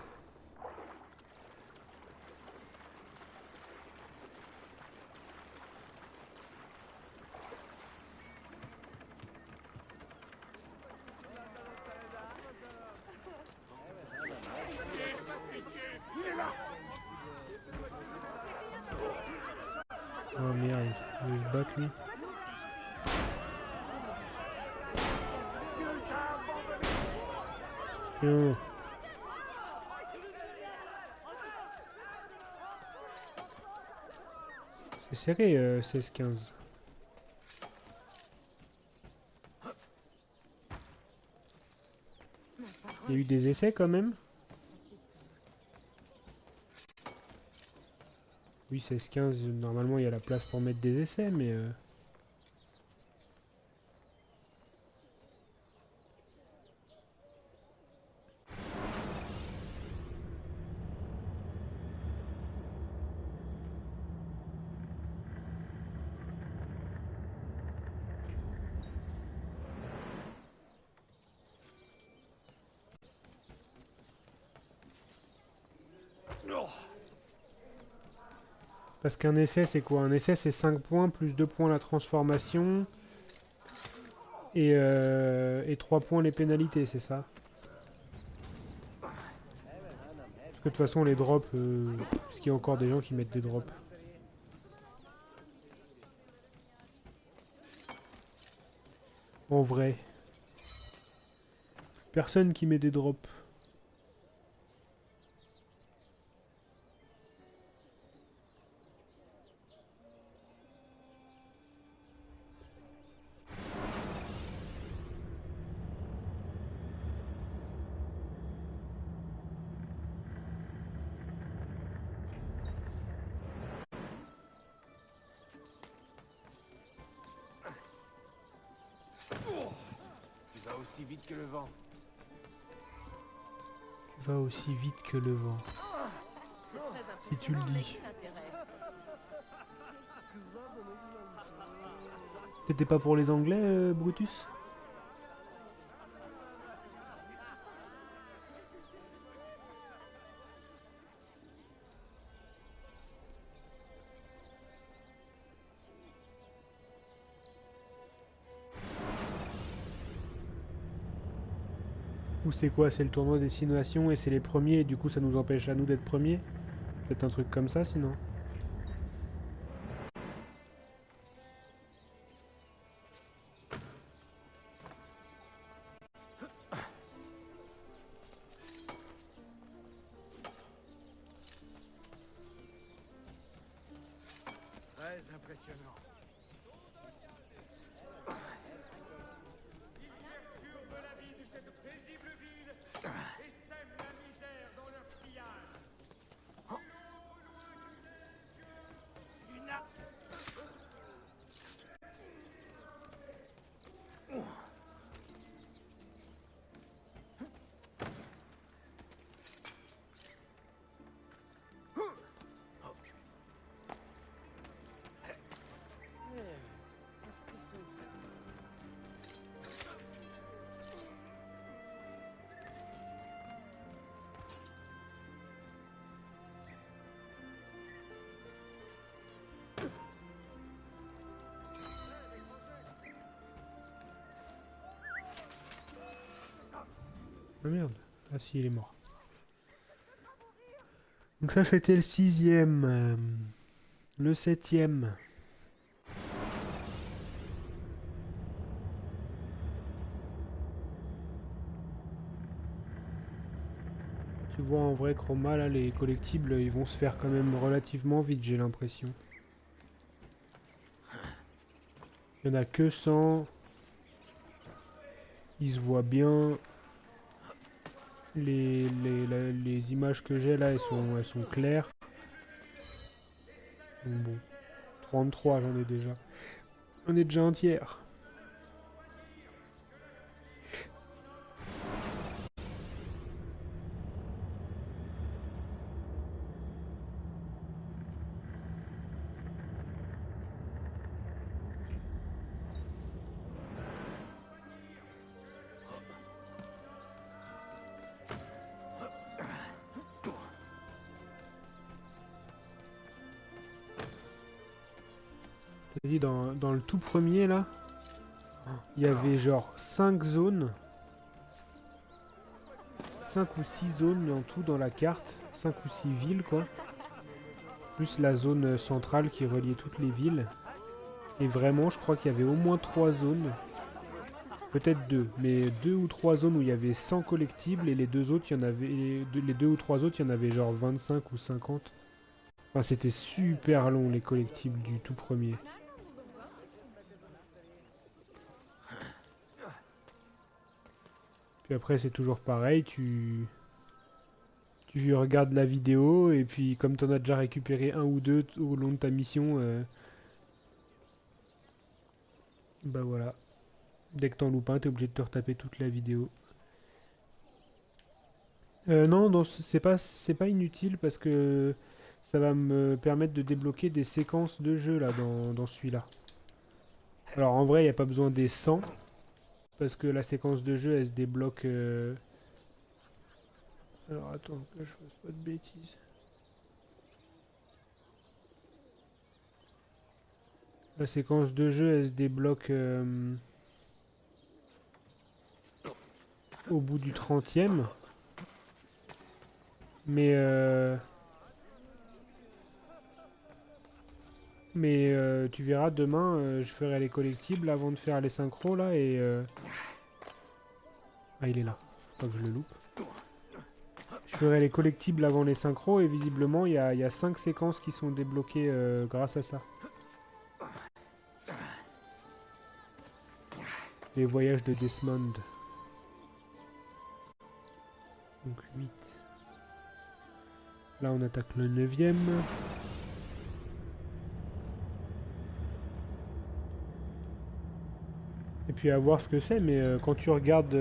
Oh merde, il veut se battre lui. Tiens. C'est serré 16-15. Il y a eu des essais quand même. Oui, 16-15, normalement il y a la place pour mettre des essais, mais... Parce qu'un essai, c'est quoi? Un essai, c'est 5 points, plus 2 points la transformation. Et 3 points les pénalités, c'est ça? de toute façon, les drops, parce qu'il y a encore des gens qui mettent des drops. En vrai. Personne qui met des drops. Tu vas aussi vite que le vent. Tu vas aussi vite que le vent. Si tu le dis. T'étais pas pour les Anglais, Brutus? Ou c'est quoi? C'est le tournoi Destination et c'est les premiers et du coup ça nous empêche à nous d'être premiers? Peut-être un truc comme ça sinon. Très impressionnant. Perturbe la vie de cette paisible ville et sème la misère dans leur sillage. Tu n'as... Qu'est-ce que c'est ça? Ah merde. Ah si, il est mort. Donc ça c'était le 6e. Le 7e. Tu vois en vrai Chroma là les collectibles ils vont se faire quand même relativement vite j'ai l'impression. Il y en a que 100. Ils se voient bien. Les images que j'ai là elles sont claires. Donc bon. 33 j'en ai déjà. On est déjà un tiers. Je te dis dans le tout premier là, il y avait genre 5 zones. 5 ou 6 zones en tout dans la carte. 5 ou 6 villes quoi. Plus la zone centrale qui reliait toutes les villes. Et vraiment je crois qu'il y avait au moins 3 zones. Peut-être 2. Mais 2 ou 3 zones où il y avait 100 collectibles. Et les 2 autres, il y en avait. Les 2 ou 3 autres, il y en avait genre 25 ou 50. Enfin c'était super long les collectibles du tout premier. Puis après c'est toujours pareil, tu regardes la vidéo et puis comme tu en as déjà récupéré un ou deux au long de ta mission, bah voilà. Dès que t'en loupes un, t'es obligé de te retaper toute la vidéo. Non, c'est pas inutile parce que ça va me permettre de débloquer des séquences de jeu là dans celui-là. Alors en vrai, il n'y a pas besoin des 100 parce que la séquence de jeu elle se débloque. Alors attends que je fasse pas de bêtises. La séquence de jeu elle se débloque au bout du 30e. Mais tu verras, demain, je ferai les collectibles avant de faire les synchros, là, et... Ah, il est là. Faut pas que je le loupe. Je ferai les collectibles avant les synchros, et visiblement, il y a 5 séquences qui sont débloquées grâce à ça. Les voyages de Desmond. Donc 8. Là, on attaque le 9e. Et puis à voir ce que c'est, mais quand tu regardes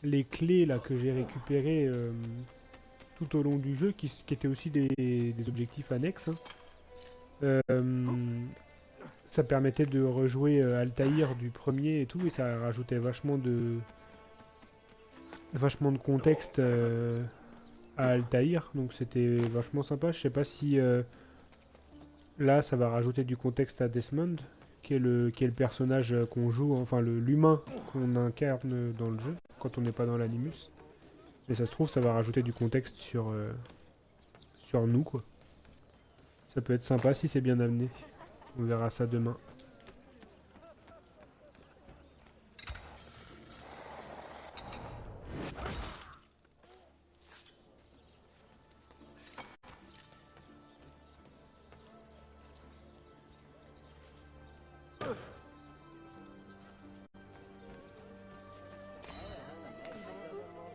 les clés là que j'ai récupérées tout au long du jeu, qui étaient aussi des objectifs annexes, hein, ça permettait de rejouer Altaïr du premier et tout, et ça rajoutait vachement de contexte à Altaïr, donc c'était vachement sympa. Je sais pas si là ça va rajouter du contexte à Desmond, qui est le personnage qu'on joue, enfin l'humain qu'on incarne dans le jeu, quand on n'est pas dans l'animus. Mais ça se trouve, ça va rajouter du contexte sur nous, quoi. Ça peut être sympa si c'est bien amené. On verra ça demain.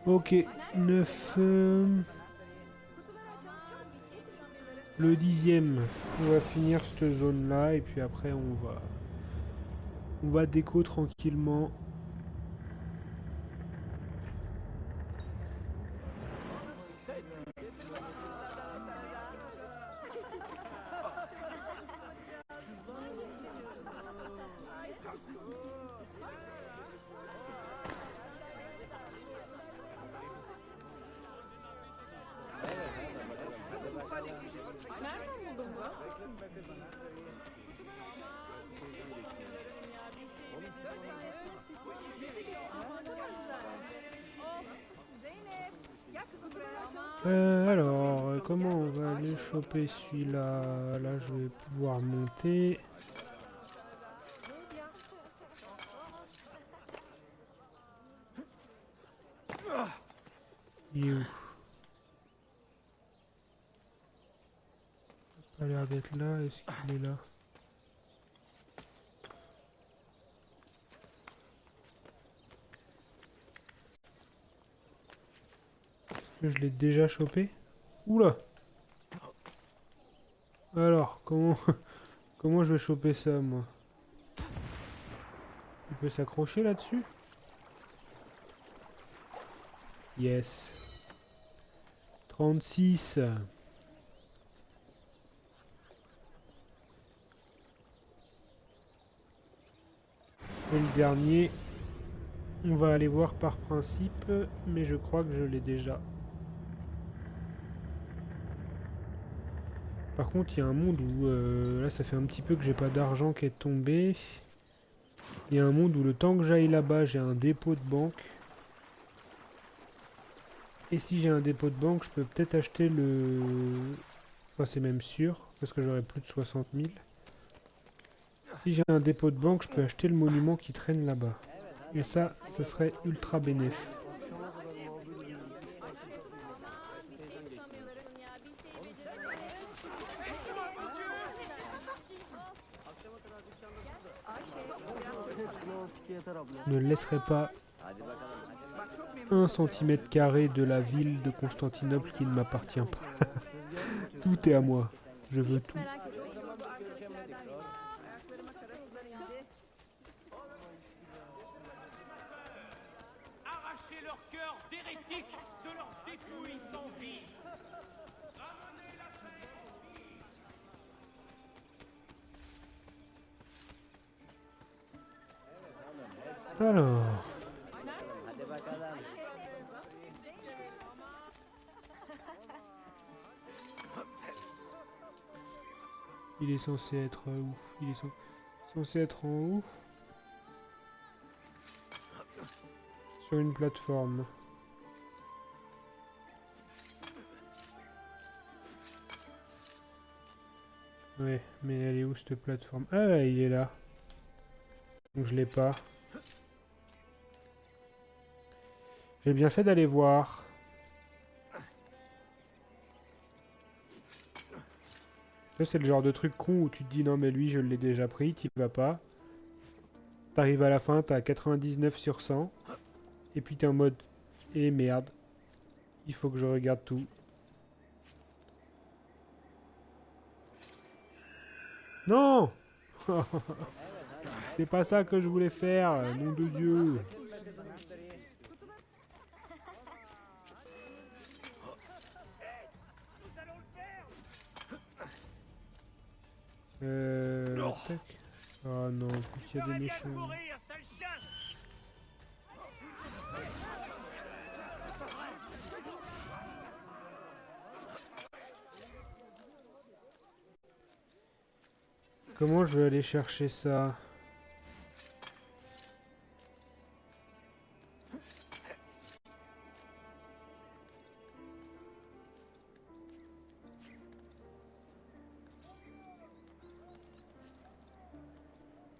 Ok, 9... Le 10e. On va finir cette zone-là, et puis après on va déco tranquillement. Alors, comment on va aller choper celui-là? Là, je vais pouvoir monter. Il est où? Il a pas l'air d'être là. Est-ce qu'il est là? Est-ce que je l'ai déjà chopé? Oula! Alors, comment je vais choper ça, moi? Il peut s'accrocher là-dessus? Yes. 36. Et le dernier, on va aller voir par principe, mais je crois que je l'ai déjà. Par contre, il y a un monde où, là ça fait un petit peu que j'ai pas d'argent qui est tombé. Il y a un monde où le temps que j'aille là-bas, j'ai un dépôt de banque. Et si j'ai un dépôt de banque, je peux peut-être acheter le... Enfin, c'est même sûr, parce que j'aurai plus de 60 000. Si j'ai un dépôt de banque, je peux acheter le monument qui traîne là-bas. Et ça serait ultra bénéf. Je ne laisserai pas 1 centimètre carré de la ville de Constantinople qui ne m'appartient pas. Tout est à moi. Je veux tout. Arrachez leur cœur d'hérétiques de leurs dépouilles sans vie. Alors... Il est censé être où? Il est censé être en haut? Sur une plateforme. Ouais, mais elle est où cette plateforme? Ah, il est là. Donc je l'ai pas. J'ai bien fait d'aller voir. Ça, c'est le genre de truc con où tu te dis non, mais lui, je l'ai déjà pris, t'y vas pas. T'arrives à la fin, t'as 99 sur 100. Et puis t'es en mode, eh merde, il faut que je regarde tout. Non! C'est pas ça que je voulais faire, nom de Dieu. Tac. Oh non, en plus il y a des méchants. Comment je vais aller chercher ça?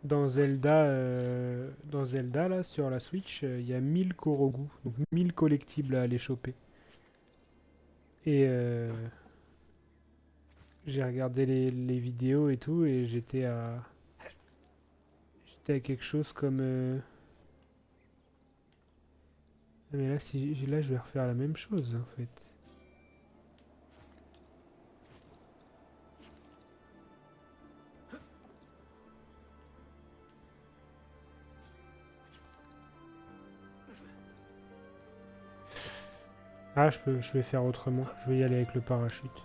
Dans Zelda là, sur la Switch, il y a 1000 Korogu, donc 1000 collectibles à aller choper. Et j'ai regardé les vidéos et tout, et j'étais à quelque chose comme... Mais là, là, je vais refaire la même chose en fait. Ah, je vais faire autrement. Je vais y aller avec le parachute.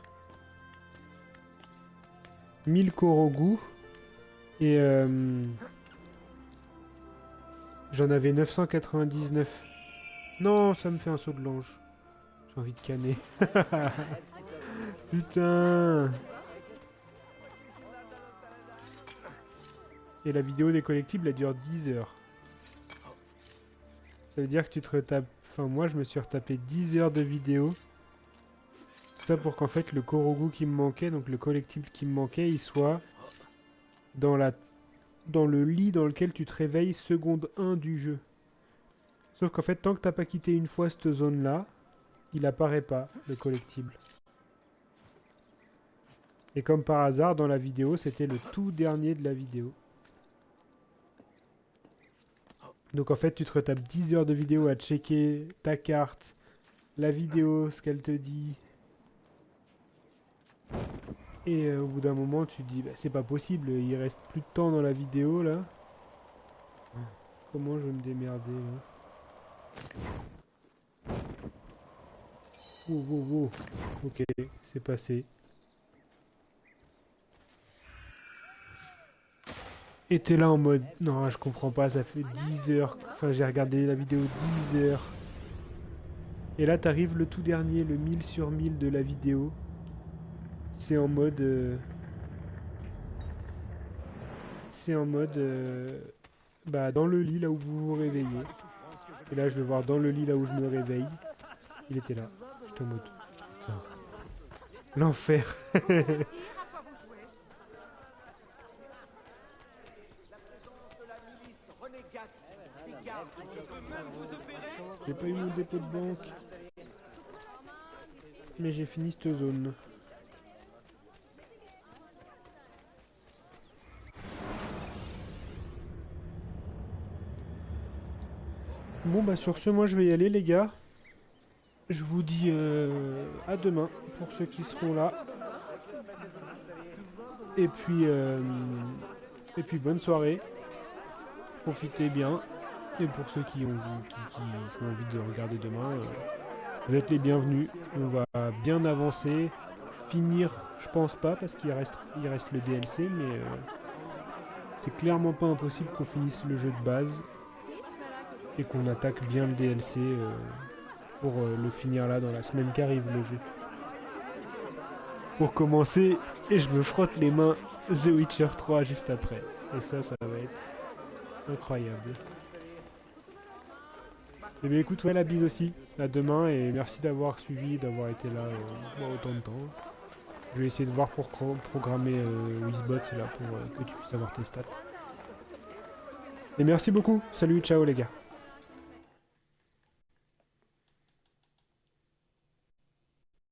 1000 Korogu. Et j'en avais 999. Non, ça me fait un saut de l'ange. J'ai envie de canner. Putain. Et la vidéo des collectibles, elle dure 10 heures. Ça veut dire que tu te retapes... Enfin, moi, je me suis retapé 10 heures de vidéo. Tout ça pour qu'en fait, le Korogu qui me manquait, donc le collectible qui me manquait, il soit dans le lit dans lequel tu te réveilles seconde 1 du jeu. Sauf qu'en fait, tant que t'as pas quitté une fois cette zone-là, il apparaît pas, le collectible. Et comme par hasard, dans la vidéo, c'était le tout dernier de la vidéo. Donc en fait, tu te retapes 10 heures de vidéo à checker ta carte, la vidéo, ce qu'elle te dit. Et au bout d'un moment, tu te dis, bah, c'est pas possible, il reste plus de temps dans la vidéo, là. Comment je vais me démerder, là? Oh, oh, oh. Ok, c'est passé. Et t'es là en mode, non, je comprends pas, ça fait 10 heures. Enfin, j'ai regardé la vidéo 10 heures. Et là, t'arrives le tout dernier, le 1000 sur 1000 de la vidéo. C'est en mode... bah, dans le lit, là où vous vous réveillez. Et là, je vais voir dans le lit, là où je me réveille. Il était là. J'étais en mode... Putain. L'enfer. J'ai pas eu mon dépôt de banque. Mais j'ai fini cette zone. Bon bah sur ce, moi je vais y aller les gars. Je vous dis à demain pour ceux qui seront là. Et puis bonne soirée. Profitez bien. Et pour ceux qui ont envie de regarder demain, vous êtes les bienvenus. On va bien avancer. Finir, je pense pas, parce qu'il reste le DLC, mais c'est clairement pas impossible qu'on finisse le jeu de base et qu'on attaque bien le DLC pour le finir là dans la semaine qui arrive le jeu. Pour commencer, et je me frotte les mains, The Witcher 3 juste après. Et ça va être incroyable. Et bien écoute, ouais, la bise aussi. À demain et merci d'avoir suivi, d'avoir été là autant de temps. Je vais essayer de voir pour programmer Wizbot là pour que tu puisses avoir tes stats. Et merci beaucoup. Salut, ciao les gars.